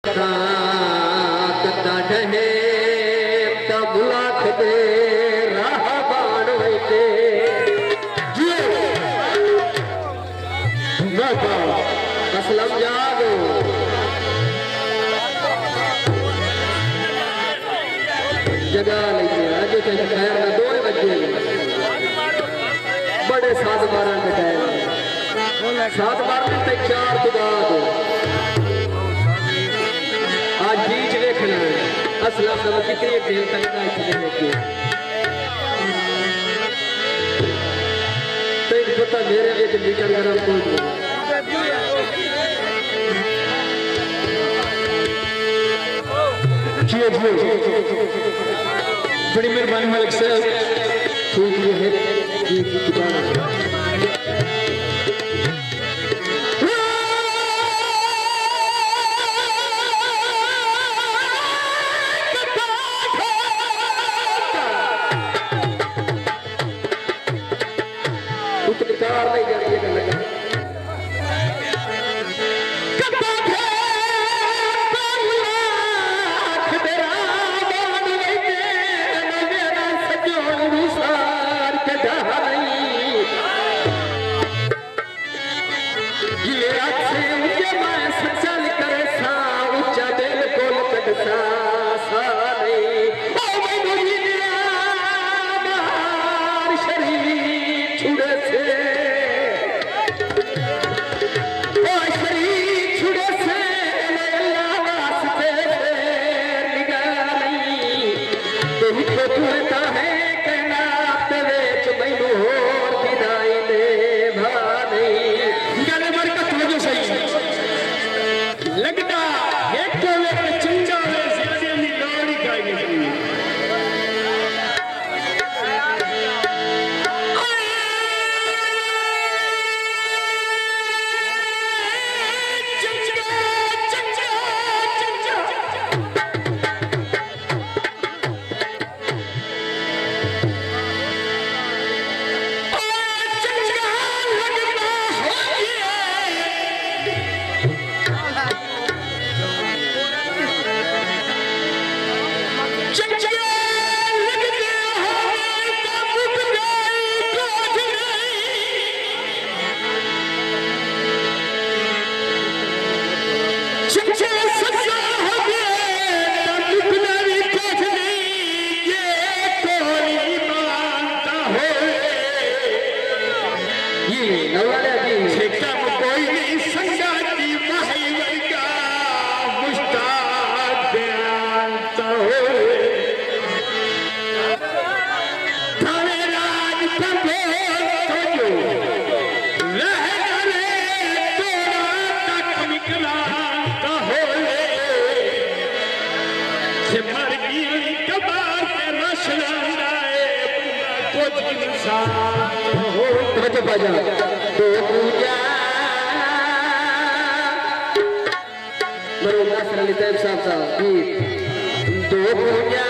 कथा कथा ढहे तब लाख दे राह बाण वैते असलम जागो जगह लीजिए अज खैर में 2 बजे बड़े 7-12 के टाइम 7-12 तक 4 तो बाद आज बीच देखना असलम सब कितनी खेल तक पता मेरे लिए मीटर गरम कोई बड़ी मेहरबानी मालिक साहब ठीक है ये दुकान कार नहीं जाती है लगा बजा तो पूजा मरो नासर अली तैयब साहब साहब दो पूजा